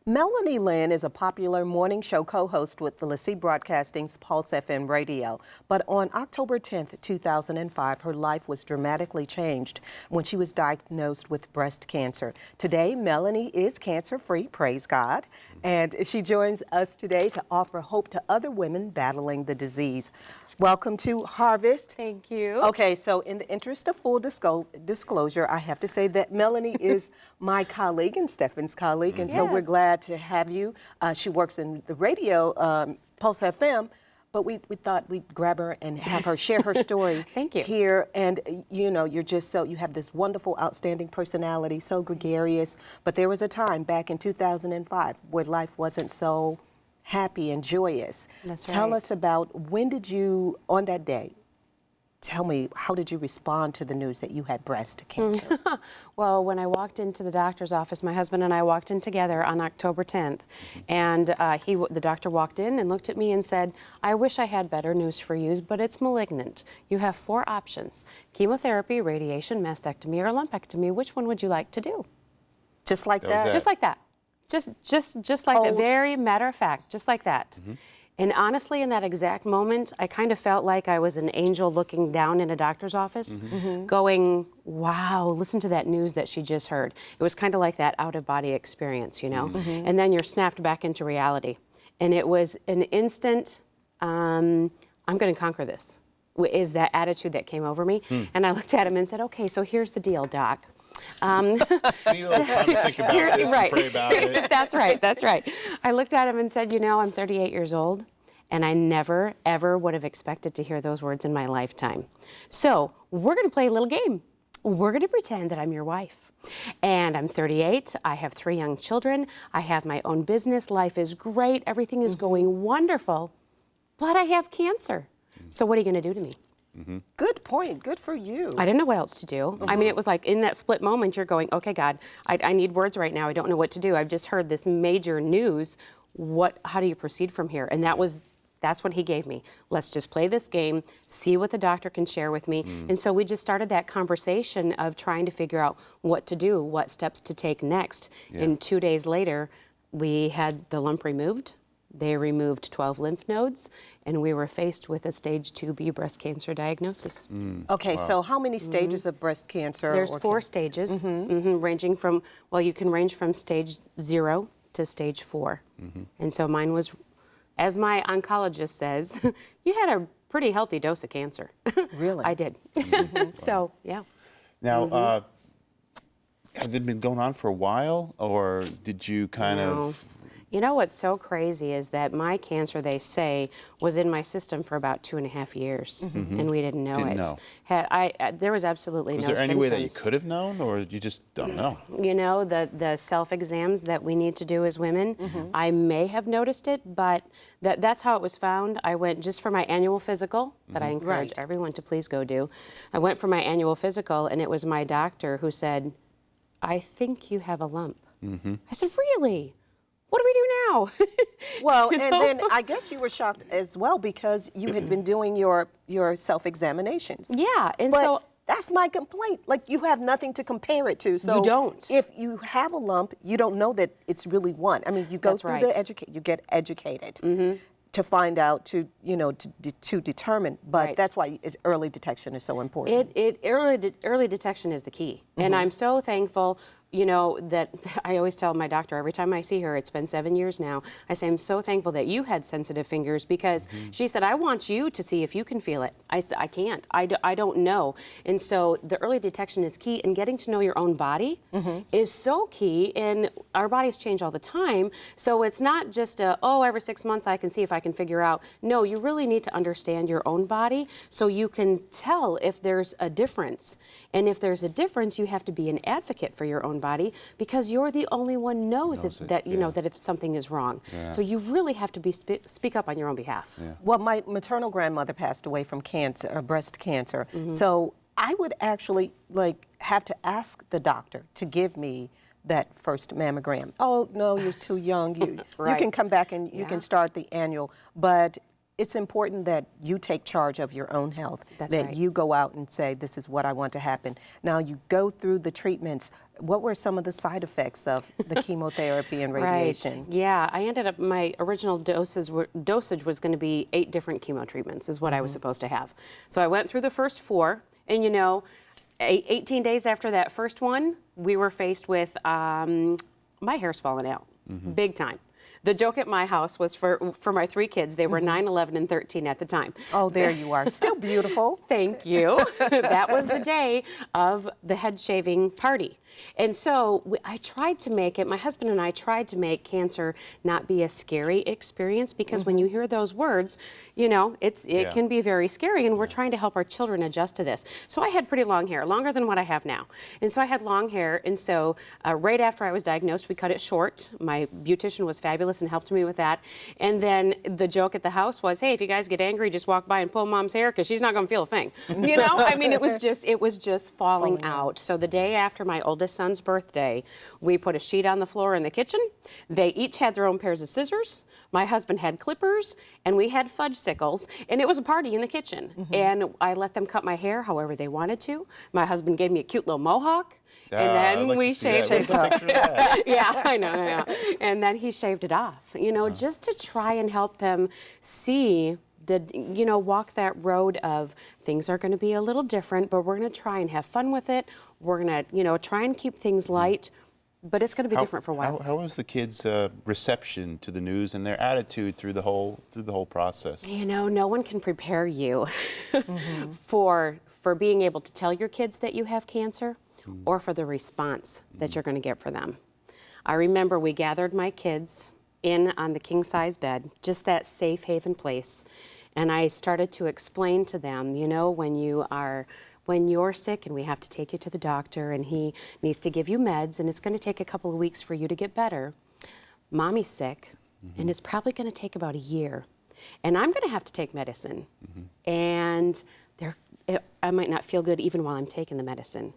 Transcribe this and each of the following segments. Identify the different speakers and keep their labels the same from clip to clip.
Speaker 1: Melanie Lynn is a popular morning show co-host with the LeSEA Broadcasting's Pulse FM radio. But on October 10th, 2005, her life was dramatically changed when she was diagnosed with breast cancer. Today, Melanie is cancer-free, praise God, and she joins us today to offer hope to other women battling the disease. Welcome to Harvest.
Speaker 2: Thank you.
Speaker 1: Okay, so in the interest of full disclosure, I have to say that Melanie is my colleague and Stefan's colleague, and so we're glad to have you. She works in the radio, Pulse FM, but we thought we'd grab her and have her share her story
Speaker 2: Thank you.
Speaker 1: here. And you know, you're just so, you have this wonderful, outstanding personality, so gregarious. But there was a time back in 2005 where life wasn't so happy and joyous.
Speaker 2: That's
Speaker 1: Tell
Speaker 2: right.
Speaker 1: us about, when did you, on that day, tell me, how did you respond to the news that you had breast cancer?
Speaker 2: Well, when I walked into the doctor's office, my husband and I walked in together on October 10th, and the doctor walked in and looked at me and said, "I wish I had better news for you, but it's malignant. You have 4 options: chemotherapy, radiation, mastectomy, or lumpectomy. Which one would you like to do?"
Speaker 1: Just like that?
Speaker 2: Just like that. Just like that. Very matter of fact, just like that. And honestly, in that exact moment, I kind of felt like I was an angel looking down in a doctor's office, going, wow, listen to that news that she just heard. It was kind of like that out-of-body experience, you know? And then you're snapped back into reality. And it was an instant, I'm going to conquer this, is that attitude that came over me. And I looked at him and said, okay, so here's the deal, Doc.
Speaker 3: You need a little time to think about this and pray about it.
Speaker 2: That's right, that's right. I looked at him and said, you know, I'm 38 years old, and I never, ever would have expected to hear those words in my lifetime. So we're going to play a little game. We're going to pretend that I'm your wife. And I'm 38, I have 3 young children, I have my own business, life is great, everything is going wonderful, but I have cancer. So what are you going to do to me?
Speaker 1: Good point. Good for you.
Speaker 2: I didn't know what else to do. I mean, it was like in that split moment, you're going, okay, God, I need words right now. I don't know what to do. I've just heard this major news. How do you proceed from here? And that's what he gave me. Let's just play this game, see what the doctor can share with me. And so we just started that conversation of trying to figure out what to do, what steps to take next. And 2 days later, we had the lump removed. They removed 12 lymph nodes, and we were faced with a stage 2B breast cancer diagnosis.
Speaker 1: Okay, so how many stages of breast cancer?
Speaker 2: There's 4 stages, ranging from, well, you can range from stage 0 to stage 4. And so mine was, as my oncologist says, you had a pretty healthy dose of cancer.
Speaker 1: Really?
Speaker 2: I did. So, yeah.
Speaker 3: Now, have it been going on for a while, or did you kind of...
Speaker 2: You know what's so crazy is that my cancer, they say, was in my system for about 2.5 years, and we didn't know it. There was absolutely no symptoms.
Speaker 3: Was there any way that you could have known, or you just don't know?
Speaker 2: You know, the self-exams that we need to do as women, I may have noticed it, but that's how it was found. I went just for my annual physical, that I encourage everyone to please go do. I went for my annual physical, and it was my doctor who said, "I think you have a lump." I said, "Really? What do we do now?"
Speaker 1: Well, and then I guess you were shocked as well because you had been doing your self-examinations.
Speaker 2: Yeah, and
Speaker 1: But
Speaker 2: so
Speaker 1: that's my complaint. Like, you have nothing to compare it to. So
Speaker 2: You don't.
Speaker 1: If you have a lump, you don't know that it's really one. I mean, you go
Speaker 2: That's
Speaker 1: through
Speaker 2: right.
Speaker 1: you get educated to find out, to determine. But that's why early detection is so important.
Speaker 2: Early detection is the key. And I'm so thankful, you know, that I always tell my doctor every time I see her, it's been 7 years now, I say, I'm so thankful that you had sensitive fingers, because she said, I want you to see if you can feel it. I said, I can't. I don't know. And so the early detection is key, and getting to know your own body is so key. And our bodies change all the time. So it's not just every 6 months I can see if I can figure out. No, you really need to understand your own body so you can tell if there's a difference. And if there's a difference, you have to be an advocate for your own body, because you're the only one knows that if something is wrong. So you really have to speak up on your own behalf.
Speaker 1: Well, my maternal grandmother passed away from cancer, breast cancer. So I would actually have to ask the doctor to give me that first mammogram. Oh, no, you're too young. You can come back and you can start the annual. But it's important that you take charge of your own health.
Speaker 2: That's
Speaker 1: that
Speaker 2: right.
Speaker 1: you go out and say, this is what I want to happen. Now you go through the treatments. What were some of the side effects of the chemotherapy and radiation?
Speaker 2: Right. Yeah, I ended up, my original dosage was going to be 8 different chemo treatments is what I was supposed to have. So I went through the first 4, and 18 days after that first one, we were faced with my hair's falling out, big time. The joke at my house was for my 3 kids. They were 9, 11, and 13 at the time.
Speaker 1: Oh, there you are. Still beautiful.
Speaker 2: Thank you. That was the day of the head shaving party. And so I tried to make it, my husband and I tried to make cancer not be a scary experience, because when you hear those words, it can be very scary, and we're trying to help our children adjust to this. So I had pretty long hair, longer than what I have now. And so I had long hair, and so right after I was diagnosed, we cut it short. My beautician was fabulous and helped me with that. And then the joke at the house was, hey, if you guys get angry, just walk by and pull Mom's hair, because she's not going to feel a thing. I mean, it was just falling out. So the day after my oldest son's birthday, we put a sheet on the floor in the kitchen. They each had their own pairs of scissors. My husband had clippers, and we had fudge sickles, and it was a party in the kitchen. And I let them cut my hair however they wanted to. My husband gave me a cute little mohawk. And then we shaved it off. Yeah, I know. And then he shaved it off, just to try and help them see walk that road of things are going to be a little different, but we're going to try and have fun with it. We're going to, try and keep things light, but it's going to be different for a while.
Speaker 3: How was the kids' reception to the news and their attitude through the whole process?
Speaker 2: No one can prepare you for being able to tell your kids that you have cancer, or for the response that you're going to get for them. I remember we gathered my kids in on the king-size bed, just that safe haven place. And I started to explain to them, when you're sick and we have to take you to the doctor and he needs to give you meds and it's going to take a couple of weeks for you to get better. Mommy's sick and it's probably going to take about a year. And I'm going to have to take medicine. And I might not feel good even while I'm taking the medicine.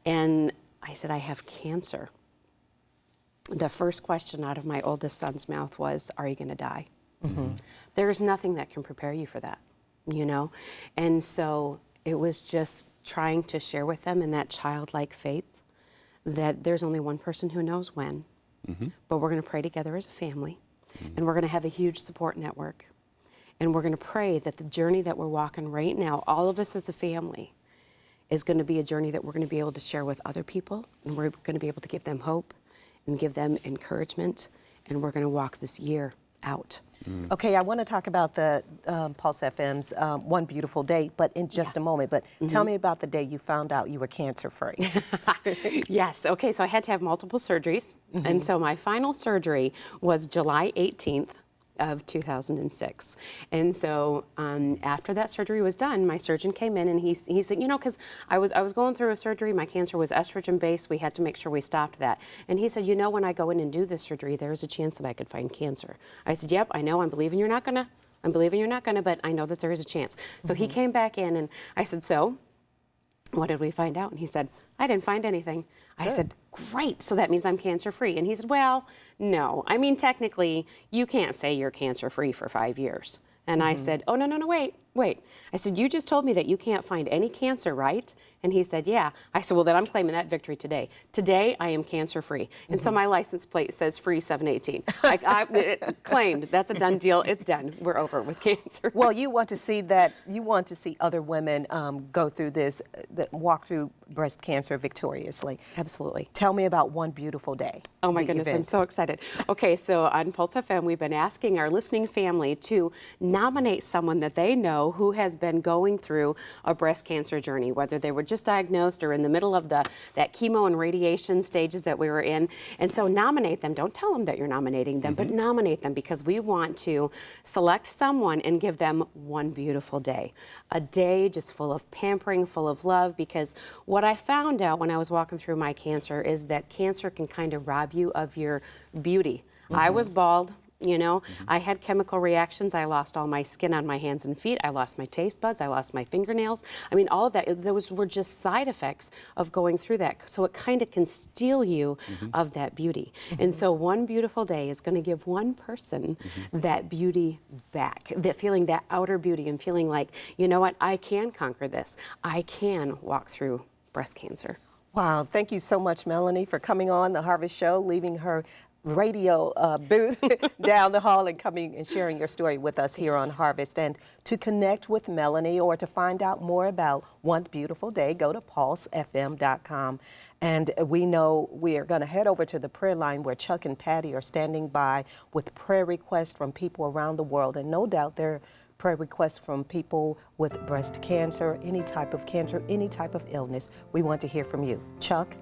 Speaker 2: And I said, I have cancer. The first question out of my oldest son's mouth was, are you going to die? There's nothing that can prepare you for that, And so it was just trying to share with them in that childlike faith that there's only one person who knows when, but we're going to pray together as a family, and we're going to have a huge support network. And we're going to pray that the journey that we're walking right now, all of us as a family, is going to be a journey that we're going to be able to share with other people, and we're going to be able to give them hope and give them encouragement, and we're going to walk this year out.
Speaker 1: Okay, I want to talk about the Pulse FM's One Beautiful Day, but in just a moment. But tell me about the day you found out you were cancer-free.
Speaker 2: Yes, okay, so I had to have multiple surgeries, and so my final surgery was July 18th. Of 2006. And so after that surgery was done, my surgeon came in and he said, because I was going through a surgery, my cancer was estrogen based, we had to make sure we stopped that. And he said, when I go in and do this surgery, there's a chance that I could find cancer. I said, yep, I know, I'm believing you're not gonna, but I know that there is a chance. So he came back in and I said, so what did we find out? And he said, I didn't find anything. I said, great, so that means I'm cancer-free. And he said, well, no. I mean, technically, you can't say you're cancer-free for 5 years. And I said, oh, no, wait. I said, you just told me that you can't find any cancer, right? And he said, yeah. I said, well, then I'm claiming that victory today. Today, I am cancer-free. And so my license plate says free 718. I claimed. That's a done deal. It's done. We're over with cancer.
Speaker 1: Well, you want to see that, you want to see other women go through this, walk through breast cancer victoriously.
Speaker 2: Absolutely.
Speaker 1: Tell me about One Beautiful Day.
Speaker 2: Oh my goodness, I'm so excited. Okay, so on Pulse FM, we've been asking our listening family to nominate someone that they know who has been going through a breast cancer journey, whether they were just diagnosed or in the middle of that chemo and radiation stages that we were in. And so nominate them. Don't tell them that you're nominating them, but nominate them, because we want to select someone and give them one beautiful day. A day just full of pampering, full of love, because what I found out when I was walking through my cancer is that cancer can kind of rob you of your beauty. I was bald. You know, I had chemical reactions. I lost all my skin on my hands and feet. I lost my taste buds. I lost my fingernails. I mean, all of that, those were just side effects of going through that. So it kind of can steal you of that beauty. And so one beautiful day is going to give one person that beauty back, that feeling, that outer beauty, and feeling like, you know what, I can conquer this. I can walk through breast cancer.
Speaker 1: Wow, thank you so much, Melanie, for coming on The Harvest Show, leaving her radio booth down the hall and coming and sharing your story with us here on Harvest. And to connect with Melanie or to find out more about One Beautiful Day, go to pulsefm.com. And we know we are going to head over to the prayer line where Chuck and Patty are standing by with prayer requests from people around the world. And no doubt they're prayer requests from people with breast cancer, any type of illness. We want to hear from you. Chuck?